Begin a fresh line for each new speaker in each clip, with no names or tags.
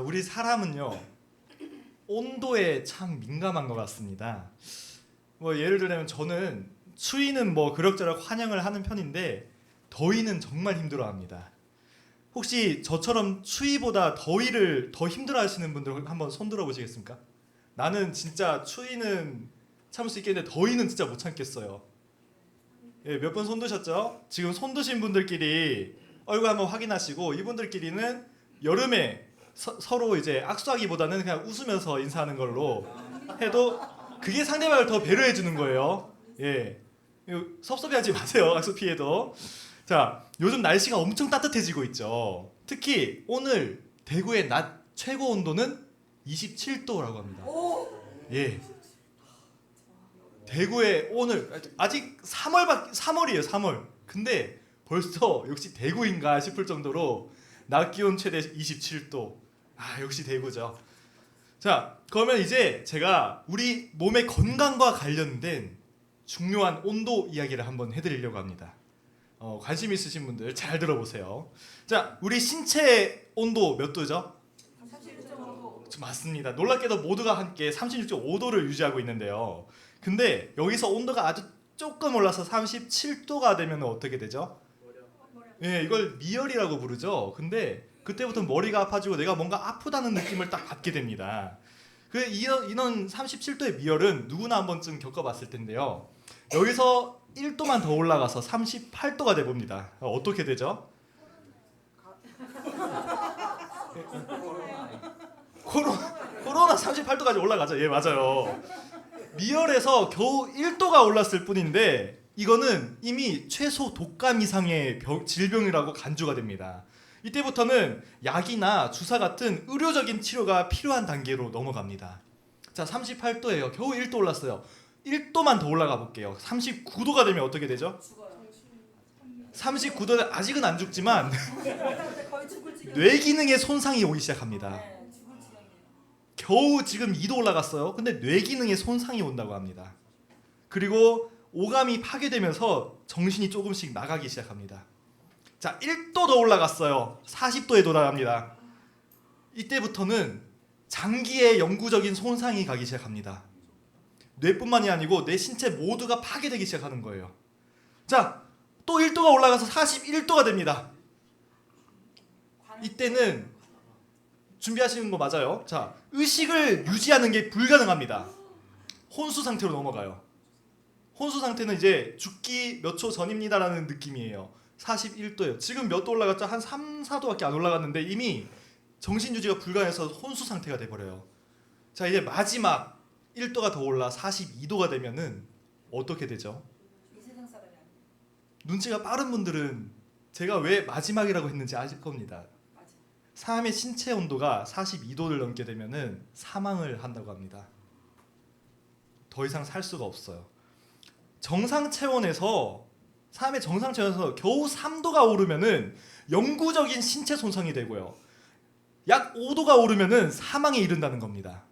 우리 사람은요 온도에 참 민감한 것 같습니다. 뭐 예를 들면 저는 추위는 뭐 그럭저럭 환영을 하는 편인데 더위는 정말 힘들어합니다. 혹시 저처럼 추위보다 더위를 더 힘들어하시는 분들 한번 손 들어보시겠습니까? 나는 진짜 추위는 참을 수 있겠는데 더위는 진짜 못 참겠어요. 예, 몇 분 손 드셨죠? 지금 손 드신 분들끼리 얼굴 한번 확인하시고 이분들끼리는 여름에 서로 이제 악수하기보다는 그냥 웃으면서 인사하는 걸로 해도 그게 상대방을 더 배려해 주는 거예요. 예, 섭섭해하지 마세요. 악수 피해도. 자, 요즘 날씨가 엄청 따뜻해지고 있죠. 특히 오늘 대구의 낮 최고 온도는 27도라고 합니다. 예. 대구에 오늘 아직 3월이에요. 3월. 근데 벌써 역시 대구인가 싶을 정도로 낮 기온 최대 27도. 아, 역시 대구죠. 자, 그러면 이제 제가 우리 몸의 건강과 관련된 중요한 온도 이야기를 한번 해드리려고 합니다. 관심 있으신 분들 잘 들어보세요. 자, 우리 신체 온도 몇 도죠? 36.5도. 맞습니다. 놀랍게도 모두가 함께 36.5도를 유지하고 있는데요. 근데 여기서 온도가 아주 조금 올라서 37도가 되면 어떻게 되죠? 예, 이걸 미열이라고 부르죠. 근데 그때부터 머리가 아파지고 내가 뭔가 아프다는 느낌을 딱 받게 됩니다. 이런 37도의 미열은 누구나 한 번쯤 겪어봤을 텐데요. 여기서 1도만 더 올라가서 38도가 돼봅니다. 어떻게 되죠? 코로나 38도까지 올라가죠. 예, 맞아요. 미열에서 겨우 1도가 올랐을 뿐인데 이거는 이미 최소 독감 이상의 질병이라고 간주가 됩니다. 이때부터는 약이나 주사 같은 의료적인 치료가 필요한 단계로 넘어갑니다. 자, 38도예요. 겨우 1도 올랐어요. 1도만 더 올라가 볼게요. 39도가 되면 어떻게 되죠? 39도는 아직은 안 죽지만 뇌 기능에 손상이 오기 시작합니다. 겨우 지금 2도 올라갔어요. 근데 뇌 기능에 손상이 온다고 합니다. 그리고 오감이 파괴되면서 정신이 조금씩 나가기 시작합니다. 자, 1도 더 올라갔어요. 40도에 도달합니다. 이때부터는 장기의 영구적인 손상이 가기 시작합니다. 뇌뿐만이 아니고 내 신체 모두가 파괴되기 시작하는 거예요. 자, 또 1도가 올라가서 41도가 됩니다. 이때는 준비하시는 거 맞아요? 자, 의식을 유지하는 게 불가능합니다. 혼수 상태로 넘어가요. 혼수 상태는 이제 죽기 몇 초 전입니다라는 느낌이에요. 41도예요. 지금 몇 도 올라갔죠? 한 3, 4도밖에 안 올라갔는데 이미 정신 유지가 불가해서 혼수 상태가 돼버려요. 자, 이제 마지막 1도가 더 올라 42도가 되면은 어떻게 되죠? 눈치가 빠른 분들은 제가 왜 마지막이라고 했는지 아실 겁니다. 사람의 신체 온도가 42도를 넘게 되면은 사망을 한다고 합니다. 더 이상 살 수가 없어요. 정상 체온에서 사람의 정상 체온에서 겨우 3도가 오르면은 영구적인 신체 손상이 되고요. 약 5도가 오르면은 사망에 이른다는 겁니다.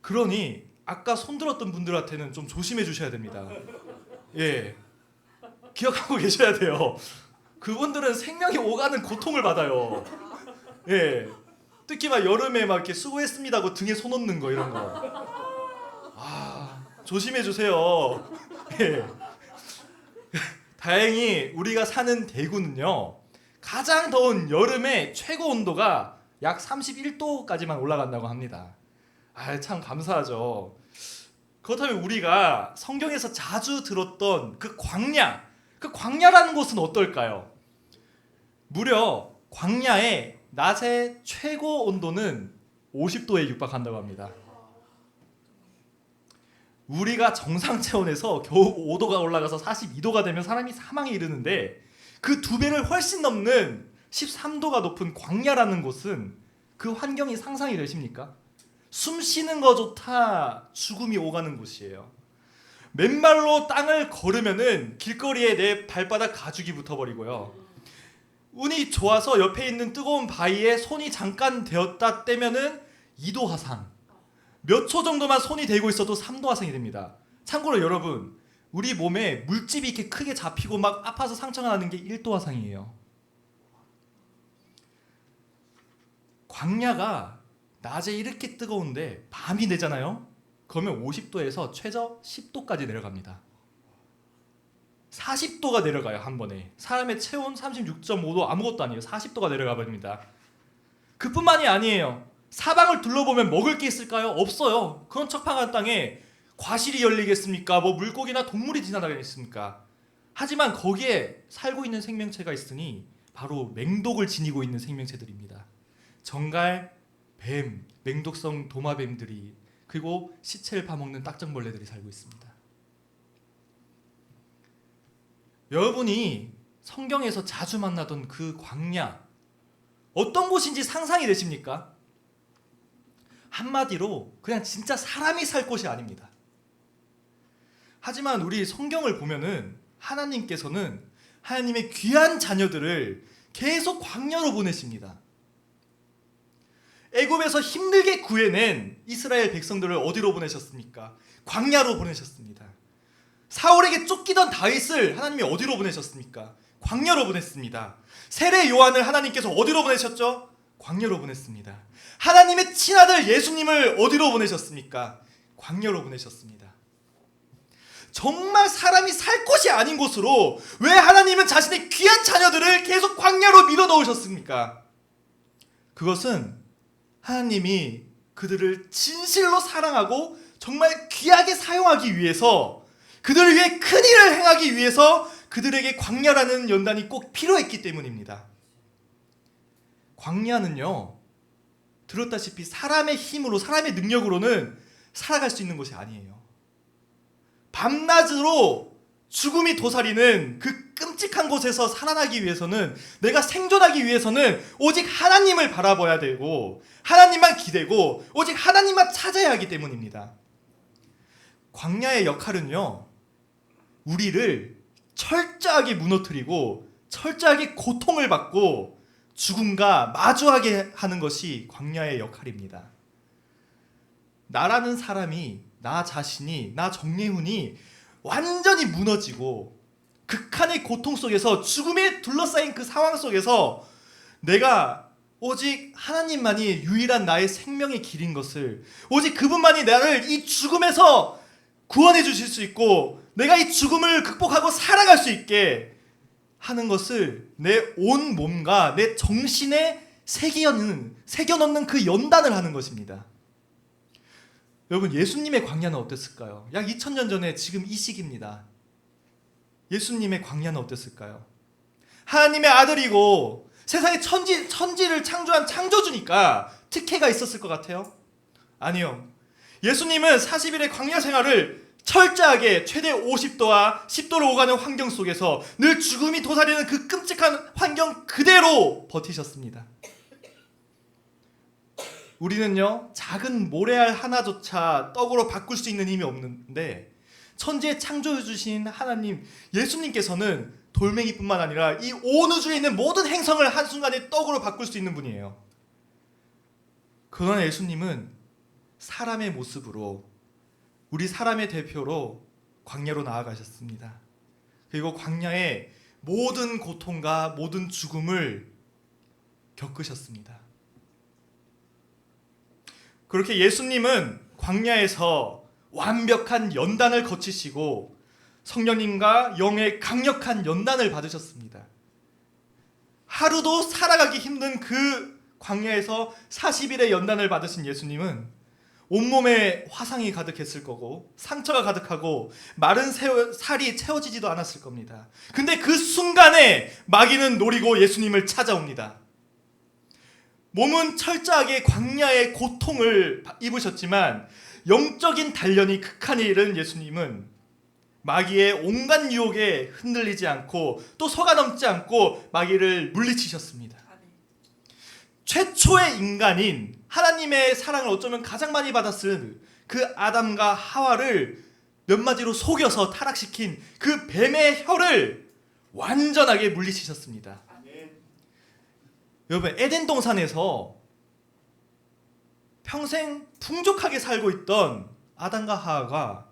그러니 아까 손들었던 분들한테는 좀 조심해 주셔야 됩니다. 예, 기억하고 계셔야 돼요. 그분들은 생명이 오가는 고통을 받아요. 예, 특히 막 여름에 막 이렇게 수고했습니다 하고 등에 손 얹는 거 이런 거. 아, 조심해 주세요. 예. 다행히 우리가 사는 대구는요 가장 더운 여름에 최고 온도가 약 31도까지만 올라간다고 합니다. 아, 참 감사하죠. 그렇다면 우리가 성경에서 자주 들었던 그 광야라는 곳은 어떨까요? 무려 광야의 낮의 최고 온도는 50도에 육박한다고 합니다. 우리가 정상 체온에서 겨우 5도가 올라가서 42도가 되면 사람이 사망에 이르는데 그 2배를 훨씬 넘는 13도가 높은 광야라는 곳은 그 환경이 상상이 되십니까? 숨 쉬는 거조차 죽음이 오가는 곳이에요. 맨발로 땅을 걸으면은 길거리에 내 발바닥 가죽이 붙어버리고요. 운이 좋아서 옆에 있는 뜨거운 바위에 손이 잠깐 대었다 떼면은 2도 화상. 몇 초 정도만 손이 대고 있어도 3도 화상이 됩니다. 참고로 여러분, 우리 몸에 물집이 이렇게 크게 잡히고 막 아파서 상처가 나는 게 1도 화상이에요. 광야가 낮에 이렇게 뜨거운데 밤이 되잖아요. 그러면 50도에서 최저 10도까지 내려갑니다. 40도가 내려가요, 한 번에. 사람의 체온 36.5도 아무것도 아니에요. 40도가 내려가 버립니다. 그뿐만이 아니에요. 사방을 둘러보면 먹을 게 있을까요? 없어요. 그런 척박한 땅에 과실이 열리겠습니까? 뭐 물고기나 동물이 지나다니겠습니까? 하지만 거기에 살고 있는 생명체가 있으니 바로 맹독을 지니고 있는 생명체들입니다. 정갈, 뱀, 맹독성 도마뱀들이, 그리고 시체를 파먹는 딱정벌레들이 살고 있습니다. 여러분이 성경에서 자주 만나던 그 광야, 어떤 곳인지 상상이 되십니까? 한마디로 그냥 진짜 사람이 살 곳이 아닙니다. 하지만 우리 성경을 보면은 하나님께서는 하나님의 귀한 자녀들을 계속 광야로 보내십니다. 애굽에서 힘들게 구해낸 이스라엘 백성들을 어디로 보내셨습니까? 광야로 보내셨습니다. 사울에게 쫓기던 다윗을 하나님이 어디로 보내셨습니까? 광야로 보냈습니다. 세례 요한을 하나님께서 어디로 보내셨죠? 광야로 보냈습니다. 하나님의 친아들 예수님을 어디로 보내셨습니까? 광야로 보내셨습니다. 정말 사람이 살 곳이 아닌 곳으로 왜 하나님은 자신의 귀한 자녀들을 계속 광야로 밀어넣으셨습니까? 그것은 하나님이 그들을 진실로 사랑하고 정말 귀하게 사용하기 위해서, 그들을 위해 큰 일을 행하기 위해서 그들에게 광야라는 연단이 꼭 필요했기 때문입니다. 광야는요, 들었다시피 사람의 힘으로, 사람의 능력으로는 살아갈 수 있는 곳이 아니에요. 밤낮으로 죽음이 도사리는 그 끔찍한 곳에서 살아나기 위해서는, 내가 생존하기 위해서는 오직 하나님을 바라봐야 되고 하나님만 기대고 오직 하나님만 찾아야 하기 때문입니다. 광야의 역할은요, 우리를 철저하게 무너뜨리고 철저하게 고통을 받고 죽음과 마주하게 하는 것이 광야의 역할입니다. 나라는 사람이, 나 자신이, 나 정예훈이 완전히 무너지고 극한의 고통 속에서, 죽음에 둘러싸인 그 상황 속에서 내가 오직 하나님만이 유일한 나의 생명의 길인 것을, 오직 그분만이 나를 이 죽음에서 구원해 주실 수 있고 내가 이 죽음을 극복하고 살아갈 수 있게 하는 것을 내 온 몸과 내 정신에 새겨넣는 그 연단을 하는 것입니다. 여러분, 예수님의 광야는 어땠을까요? 약 2000년 전에 지금 이 시기입니다. 예수님의 광야는 어땠을까요? 하나님의 아들이고 세상에 천지를 창조한 창조주니까 특혜가 있었을 것 같아요? 아니요. 예수님은 40일의 광야 생활을 철저하게 최대 50도와 10도를 오가는 환경 속에서 늘 죽음이 도사리는 그 끔찍한 환경 그대로 버티셨습니다. 우리는요, 작은 모래알 하나조차 떡으로 바꿀 수 있는 힘이 없는데 천지의 창조해 주신 하나님, 예수님께서는 돌멩이뿐만 아니라 이 온 우주에 있는 모든 행성을 한순간에 떡으로 바꿀 수 있는 분이에요. 그러나 예수님은 사람의 모습으로, 우리 사람의 대표로 광야로 나아가셨습니다. 그리고 광야의 모든 고통과 모든 죽음을 겪으셨습니다. 그렇게 예수님은 광야에서 완벽한 연단을 거치시고 성령님과 영의 강력한 연단을 받으셨습니다. 하루도 살아가기 힘든 그 광야에서 40일의 연단을 받으신 예수님은 온몸에 화상이 가득했을 거고 상처가 가득하고 마른 살이 채워지지도 않았을 겁니다. 근데 그 순간에 마귀는 노리고 예수님을 찾아옵니다. 몸은 철저하게 광야의 고통을 입으셨지만 영적인 단련이 극한에 이른 예수님은 마귀의 온갖 유혹에 흔들리지 않고 또 속아넘지 않고 마귀를 물리치셨습니다. 최초의 인간인 하나님의 사랑을 어쩌면 가장 많이 받았을 그 아담과 하와를 몇 마디로 속여서 타락시킨 그 뱀의 혀를 완전하게 물리치셨습니다. 여러분, 에덴 동산에서 평생 풍족하게 살고 있던 아담과 하와가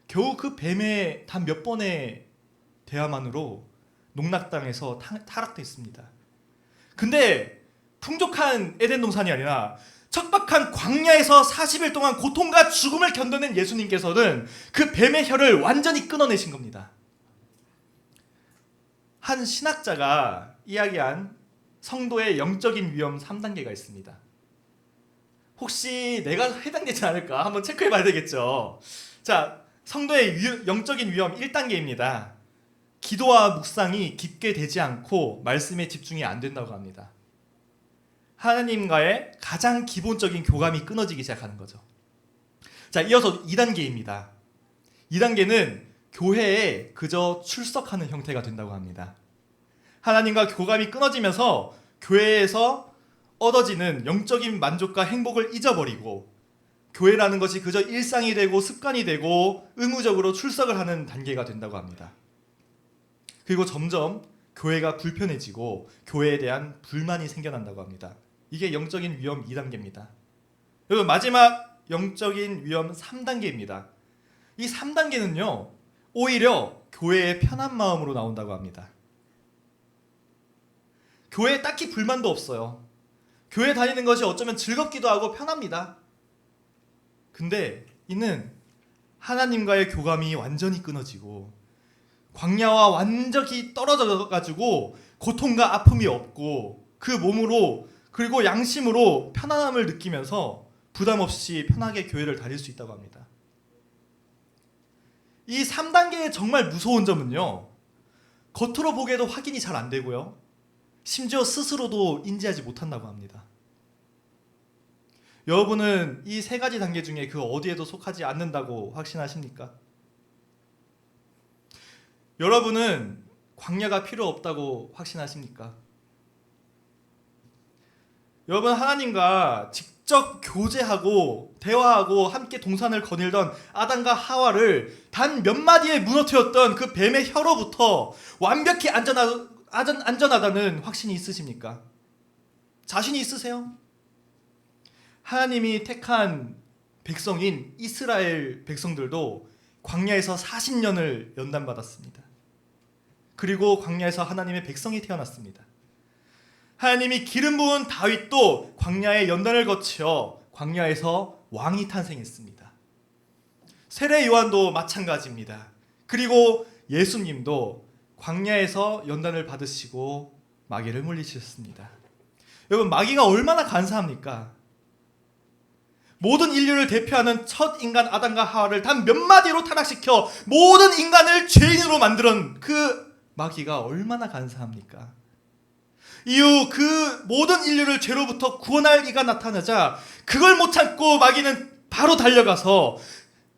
겨우 그 뱀의 단 몇 번의 대화만으로 농락당해서 타락됐습니다. 근데 풍족한 에덴 동산이 아니라 척박한 광야에서 40일 동안 고통과 죽음을 견뎌낸 예수님께서는 그 뱀의 혀를 완전히 끊어내신 겁니다. 한 신학자가 이야기한 성도의 영적인 위험 3단계가 있습니다. 혹시 내가 해당되지 않을까 한번 체크해 봐야 되겠죠. 자, 성도의 영적인 위험 1단계입니다. 기도와 묵상이 깊게 되지 않고 말씀에 집중이 안 된다고 합니다. 하나님과의 가장 기본적인 교감이 끊어지기 시작하는 거죠. 자, 이어서 2단계입니다. 2단계는 교회에 그저 출석하는 형태가 된다고 합니다. 하나님과 교감이 끊어지면서 교회에서 얻어지는 영적인 만족과 행복을 잊어버리고 교회라는 것이 그저 일상이 되고 습관이 되고 의무적으로 출석을 하는 단계가 된다고 합니다. 그리고 점점 교회가 불편해지고 교회에 대한 불만이 생겨난다고 합니다. 이게 영적인 위험 2단계입니다. 여러분, 마지막 영적인 위험 3단계입니다. 이 3단계는요, 오히려 교회의 편한 마음으로 나온다고 합니다. 교회에 딱히 불만도 없어요. 교회 다니는 것이 어쩌면 즐겁기도 하고 편합니다. 근데 이는 하나님과의 교감이 완전히 끊어지고 광야와 완전히 떨어져 가지고 고통과 아픔이 없고 그 몸으로 그리고 양심으로 편안함을 느끼면서 부담 없이 편하게 교회를 다닐 수 있다고 합니다. 이 3단계의 정말 무서운 점은요, 겉으로 보기에도 확인이 잘 안 되고요, 심지어 스스로도 인지하지 못한다고 합니다. 여러분은 이 3가지 단계 중에 그 어디에도 속하지 않는다고 확신하십니까? 여러분은 광야가 필요 없다고 확신하십니까? 여러분, 하나님과 직접 교제하고 대화하고 함께 동산을 거닐던 아담과 하와를 단 몇 마디에 무너뜨렸던 그 뱀의 혀로부터 완벽히 안전하다는 확신이 있으십니까? 자신이 있으세요? 하나님이 택한 백성인 이스라엘 백성들도 광야에서 40년을 연단받았습니다. 그리고 광야에서 하나님의 백성이 태어났습니다. 하나님이 기름 부은 다윗도 광야의 연단을 거쳐 광야에서 왕이 탄생했습니다. 세례 요한도 마찬가지입니다. 그리고 예수님도 광야에서 연단을 받으시고 마귀를 물리치셨습니다. 여러분, 마귀가 얼마나 간사합니까? 모든 인류를 대표하는 첫 인간 아담과 하와를 단 몇 마디로 타락시켜 모든 인간을 죄인으로 만드는 그 마귀가 얼마나 간사합니까? 이후 그 모든 인류를 죄로부터 구원할 이가 나타나자 그걸 못 참고 마귀는 바로 달려가서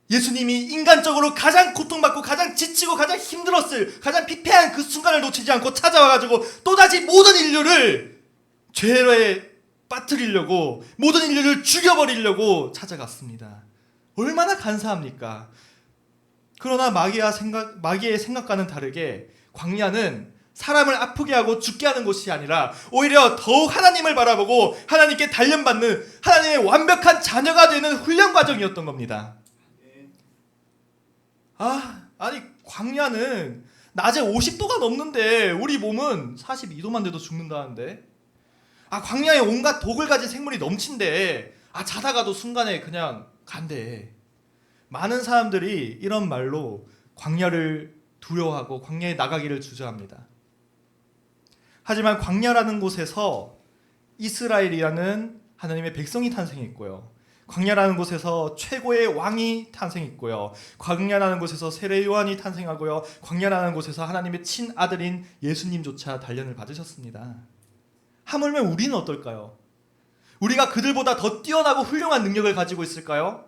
예수님이 인간적으로 가장 고통받고 가장 지치고 가장 힘들었을 가장 피폐한 그 순간을 놓치지 않고 찾아와가지고 또다시 모든 인류를 죄에 빠뜨리려고 모든 인류를 죽여버리려고 찾아갔습니다. 얼마나 간사합니까? 그러나 마귀의 생각과는 다르게 광야는 사람을 아프게 하고 죽게 하는 곳이 아니라 오히려 더욱 하나님을 바라보고 하나님께 단련받는 하나님의 완벽한 자녀가 되는 훈련 과정이었던 겁니다. 아니 광야는 낮에 50도가 넘는데 우리 몸은 42도만 돼도 죽는다는데, 광야에 온갖 독을 가진 생물이 넘친데 자다가도 순간에 그냥 간대. 많은 사람들이 이런 말로 광야를 두려워하고 광야에 나가기를 주저합니다. 하지만 광야라는 곳에서 이스라엘이라는 하나님의 백성이 탄생했고요, 광야라는 곳에서 최고의 왕이 탄생했고요, 광야라는 곳에서 세례 요한이 탄생하고요, 광야라는 곳에서 하나님의 친아들인 예수님조차 단련을 받으셨습니다. 하물며 우리는 어떨까요? 우리가 그들보다 더 뛰어나고 훌륭한 능력을 가지고 있을까요?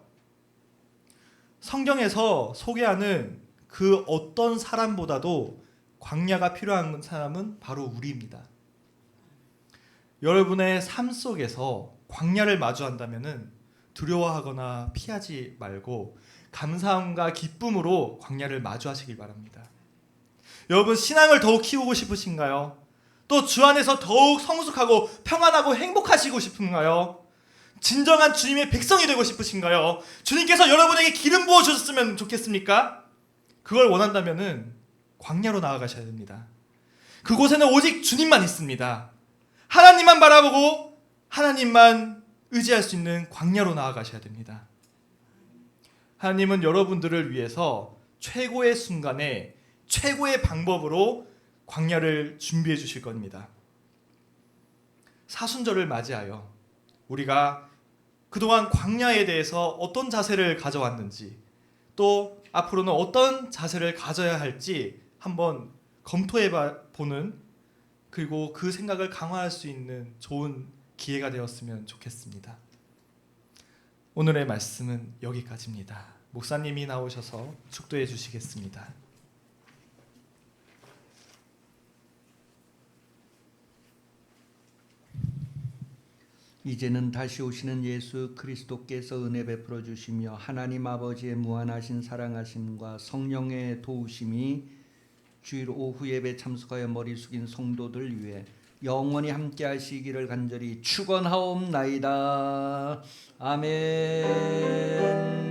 성경에서 소개하는 그 어떤 사람보다도 광야가 필요한 사람은 바로 우리입니다. 여러분의 삶 속에서 광야를 마주한다면 두려워하거나 피하지 말고 감사함과 기쁨으로 광야를 마주하시길 바랍니다. 여러분, 신앙을 더욱 키우고 싶으신가요? 또 주 안에서 더욱 성숙하고 평안하고 행복하시고 싶은가요? 진정한 주님의 백성이 되고 싶으신가요? 주님께서 여러분에게 기름 부어 주셨으면 좋겠습니까? 그걸 원한다면 광야로 나아가셔야 됩니다. 그곳에는 오직 주님만 있습니다. 하나님만 바라보고 하나님만 의지할 수 있는 광야로 나아가셔야 됩니다. 하나님은 여러분들을 위해서 최고의 순간에 최고의 방법으로 광야를 준비해 주실 겁니다. 사순절을 맞이하여 우리가 그동안 광야에 대해서 어떤 자세를 가져왔는지, 또 앞으로는 어떤 자세를 가져야 할지 한번 검토해 보는, 그리고 그 생각을 강화할 수 있는 좋은 기회가 되었으면 좋겠습니다. 오늘의 말씀은 여기까지입니다. 목사님이 나오셔서 축도해 주시겠습니다.
이제는 다시 오시는 예수 그리스도께서 은혜 베풀어 주시며 하나님 아버지의 무한하신 사랑하심과 성령의 도우심이 주일 오후 예배 참석하여 머리 숙인 성도들 위해 영원히 함께 하시기를 간절히 축원하옵나이다. 아멘.